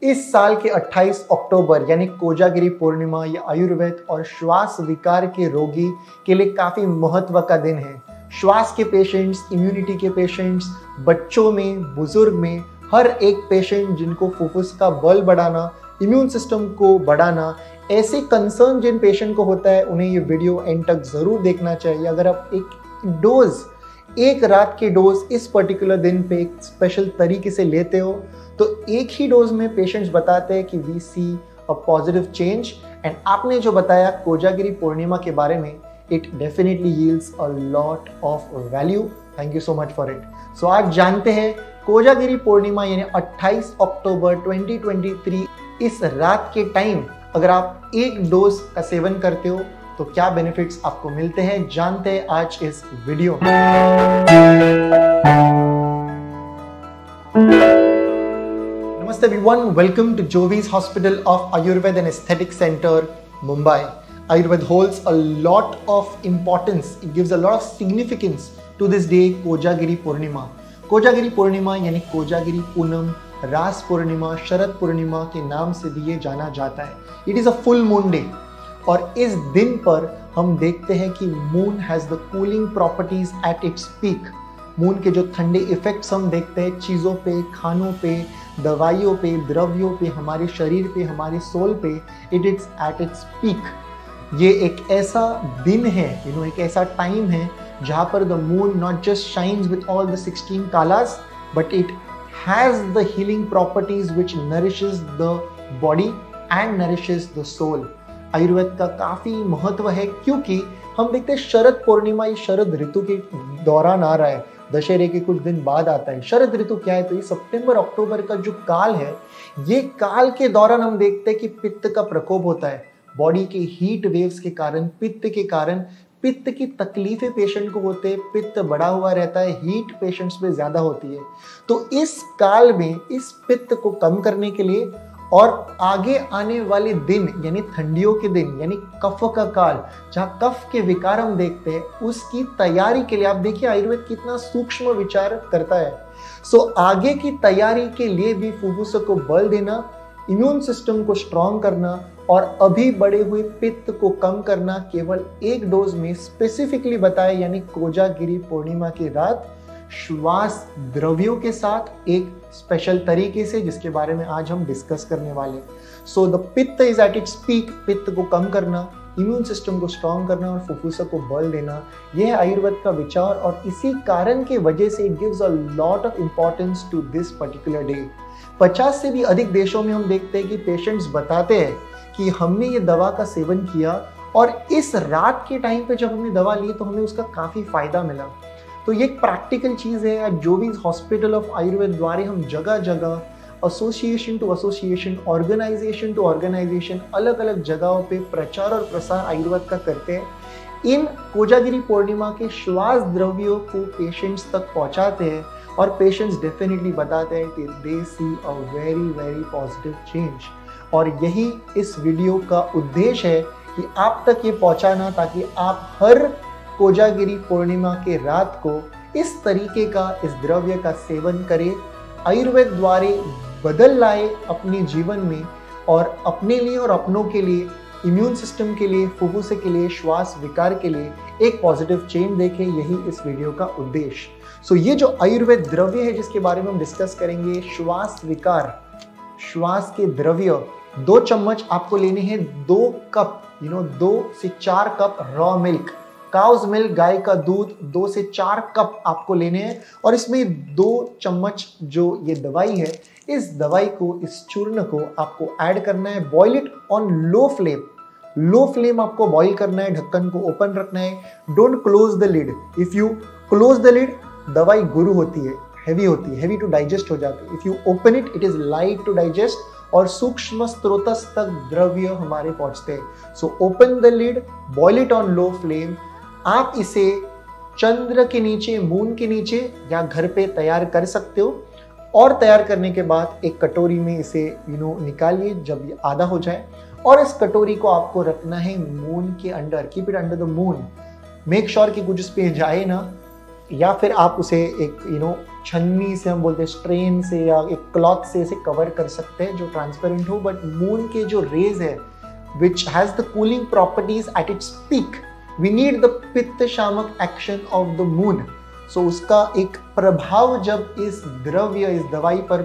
इस साल के 28 अक्टूबर यानी कोजागिरी पूर्णिमा ये आयुर्वेद और श्वास विकार के रोगी के लिए काफी महत्व का दिन है। श्वास के पेशेंट्स, इम्यूनिटी के पेशेंट्स, बच्चों में, बुजुर्ग में, हर एक पेशेंट जिनको फुफ्फुस का बल बढ़ाना, इम्यून सिस्टम को बढ़ाना, ऐसे कंसर्न जिन पेशेंट को होता है उन्हें ये वीडियो एंड तक जरूर देखना चाहिए। अगर आप एक रात के डोज इस पर्टिकुलर दिन पे एक स्पेशल तरीके से लेते हो तो एक ही डोज में पेशेंट्स बताते हैं कि we see a positive change. And आपने जो बताया कोजागिरी पूर्णिमा के बारे में, it definitely yields a lot of value. Thank you so much for it. So आज जानते हैं कोजागिरी पूर्णिमा यानी 28 अक्टूबर 2023 इस रात के टाइम अगर आप एक डोज का सेवन करते हो तो क्या बेनिफिट्स आपको मिलते हैं, जानते हैं आज इस वीडियो में। Namaste everyone, welcome to Jovi's Hospital of Ayurveda and Aesthetic Center, Mumbai. Ayurveda holds a lot of importance, it gives a lot of significance to this day, Kojagiri Purnima. Kojagiri Purnima यानी कोजागिरी पूनम, रास पूर्णिमा, शरद पूर्णिमा के नाम से भी ये जाना जाता है। It is a full moon day और इस दिन पर हम देखते हैं कि moon has the cooling properties at its peak. Moon के जो ठंडे इफेक्ट्स हम देखते हैं चीज़ों पे, खानों पे, दवाइयों पे, द्रव्यों पे, हमारे शरीर पे, हमारे सोल पे, it is eight its peak. ये एक ऐसा दिन है, एक ऐसा टाइम है जहाँ पर the moon not just shines with all the 16 kalas but it has the healing properties which nourishes the body and nourishes the soul. Ayurveda का काफ़ी महत्व है क्योंकि हम देखते हैं शरद पूर्णिमा ये शरद ऋतु के दौरान आ रहा है, दशहरे के कुछ दिन बाद आता है। शरद ऋतु क्या है? तो ये सितंबर अक्टूबर का जो काल है, ये काल के दौरान हम देखते हैं कि पित्त का प्रकोप होता है। बॉडी के हीट वेव्स के कारण, पित्त के कारण, पित्त की तकलीफें पेशेंट को होते हैं, पित्त बढ़ा हुआ रहता है, हीट पेशेंट्स में ज़्यादा होती है। तो इस काल में इस पित्त को कम करने के लिए और आगे आने वाले दिन यानी ठंडियों के दिन यानी कफ का काल, जहाँ कफ के विकार हम देखते हैं, उसकी तैयारी के लिए आप देखिए आयुर्वेद कितना सूक्ष्म विचार करता है। सो आगे की तैयारी के लिए भी फुफ्फुस को बल देना, इम्यून सिस्टम को स्ट्रॉन्ग करना और अभी बढ़े हुए पित्त को कम करना केवल एक डोज में स्पेसिफिकली बताया यानी कोजागिरी पूर्णिमा की रात श्वास द्रव्यों के साथ एक स्पेशल तरीके से, जिसके बारे में आज हम डिस्कस करने वाले। सो द पित्त इज एट इट्स पीक, पित्त को कम करना, इम्यून सिस्टम को स्ट्रॉन्ग करना और फुफ्फुस को बल देना, यह है आयुर्वेद का विचार। और इसी कारण के वजह से it gives a lot of importance to this particular day. 50 से भी अधिक देशों में हम देखते हैं कि पेशेंट्स बताते हैं कि हमने ये दवा का सेवन किया और इस रात के टाइम पे जब हमने दवा ली तो हमें उसका काफ़ी फायदा मिला। तो ये एक प्रैक्टिकल चीज़ है। एट जोवीज हॉस्पिटल ऑफ आयुर्वेद द्वारा हम जगह जगह, association to association, organisation to organisation, अलग अलग जगहों पे प्रचार और प्रसार आयुर्वेद का करते हैं। इन कोजागिरी पूर्णिमा के श्वास द्रव्यों को पेशेंट्स तक पहुंचाते हैं और पेशेंट्स डेफिनेटली बताते हैं कि they see a very very positive change. और यही इस वीडियो का उद्देश्य है कि आप तक ये पहुंचाना, ताकि आप हर कोजागिरी पूर्णिमा के रात को इस तरीके का, इस द्रव्य का सेवन करें, आयुर्वेद द्वारा बदल लाए अपने जीवन में और अपने लिए और अपनों के लिए, इम्यून सिस्टम के लिए, फुफ्फुस के लिए, श्वास विकार के लिए एक पॉजिटिव चेंज देखें। यही इस वीडियो का उद्देश्य। सो ये जो आयुर्वेद द्रव्य है जिसके बारे में हम डिस्कस करेंगे, श्वास विकार, श्वास के द्रव्य 2 चम्मच आपको लेने हैं। 2 कप 2 से 4 cup raw milk, cow's milk, गाय का दूध 2 से 4 कप आपको लेने हैं। और इसमें 2 चम्मच जो ये दवाई है, इस दवाई को, इस चूर्ण को आपको ऐड करना है। Boil it on low flame. Low flame आपको बॉईल करना है, ढक्कन को ओपन रखना है। Don't close the lid. If you close the lid, दवाई गुरु होती है, हैवी टू डाइजेस्ट हो जाती है। If you open it, it is light to digest और सूक्ष्म स्रोतस तक द्रव्य हमारे पहुंचते हैं। So open the lid, boil it on low flame. आप इसे चंद्र के नीचे, मून के नीचे या घर पे तैयार कर सकते हो। और तैयार करने के बाद एक कटोरी में इसे निकालिए जब ये आधा हो जाए, और इस कटोरी को आपको रखना है मून के under. Keep it under the moon. Make sure कि कुछ उस पे जाए ना, या फिर आप उसे एक छन्नी से, हम बोलते हैं स्ट्रेन से या एक क्लॉथ से इसे कवर कर सकते हैं जो ट्रांसपेरेंट हो। बट मून के जो रेज है which has the cooling properties at its peak, we need the pitta shamak action of the moon. So उसका एक प्रभाव जब इस द्रव्य, इस दवाई पर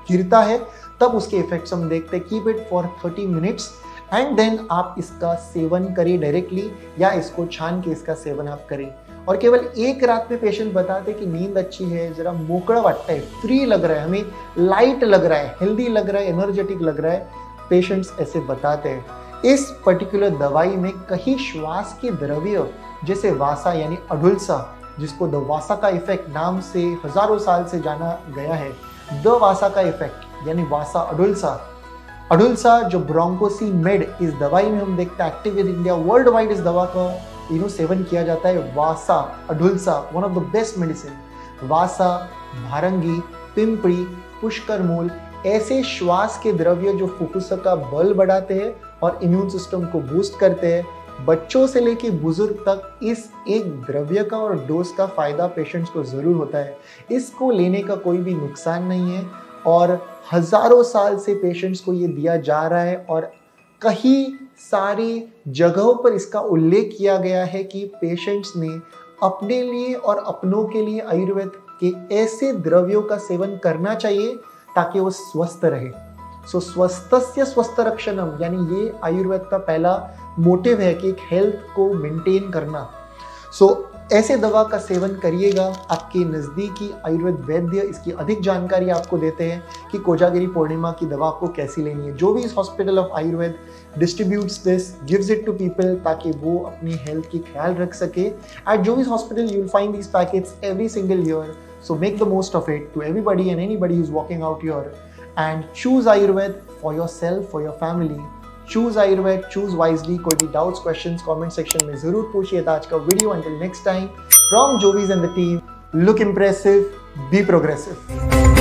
गिरता है तब उसके इफेक्ट्स हम देखते हैं। Keep it for 30 minutes and then आप इसका सेवन करें डायरेक्टली या इसको छान के इसका सेवन आप करें। और केवल एक रात में पेशेंट बताते हैं कि नींद अच्छी है, जरा मोकड़ा वाटता है, फ्री लग रहा है, हमें लाइट लग रहा है, हेल्दी लग रहा है, एनर्जेटिक लग रहा है, पेशेंट्स ऐसे बताते हैं। इस पर्टिकुलर दवाई में कहीं श्वास के द्रव्य जैसे वासा यानी अडुल्सा, जिसको द वासा का इफेक्ट नाम से हजारों साल से जाना गया है, द वासा का इफेक्ट यानी वासा अडुल्सा, अडुल्सा जो ब्रोंकोसी मेड इस दवाई में हम देखते हैं active in India, world wide इस दवा का सेवन किया जाता है। Vasa Adulsa one of the best medicine. वासा, भारंगी, पिंपड़ी, पुष्कर मूल ऐसे श्वास के द्रव्य जो फुफ्फुस का बल बढ़ाते हैं और इम्यून सिस्टम को बूस्ट करते हैं। बच्चों से लेके बुजुर्ग तक इस एक द्रव्य का और डोज का फायदा पेशेंट्स को जरूर होता है। इसको लेने का कोई भी नुकसान नहीं है और हजारों साल से पेशेंट्स को ये दिया जा रहा है और कई सारी जगहों पर इसका उल्लेख किया गया है कि पेशेंट्स ने अपने लिए और अपनों के लिए आयुर्वेद के ऐसे द्रव्यों का सेवन करना चाहिए ताकि वो स्वस्थ रहे। सो स्वस्थस्य स्वस्थ रक्षणम यानी ये आयुर्वेद का पहला मोटिव है कि एक हेल्थ को मेंटेन करना। सो ऐसे दवा का सेवन करिएगा। आपके नज़दीकी आयुर्वेद वैद्य इसकी अधिक जानकारी आपको देते हैं कि कोजागिरी पूर्णिमा की दवा आपको कैसी लेनी है। Jovees hospital of Ayurveda distributes this, gives it to people ताकि वो अपनी हेल्थ की ख्याल रख सके। At जोवीज hospital you will find these packets every single year, so make the most of it to everybody and anybody who is walking out your and choose Ayurveda for your self, for your family. Choose Ayurveda, choose wisely. कोई भी doubts questions comment section में जरूर पूछिए। आज का video until next time from Jovees and the team, look impressive, be progressive.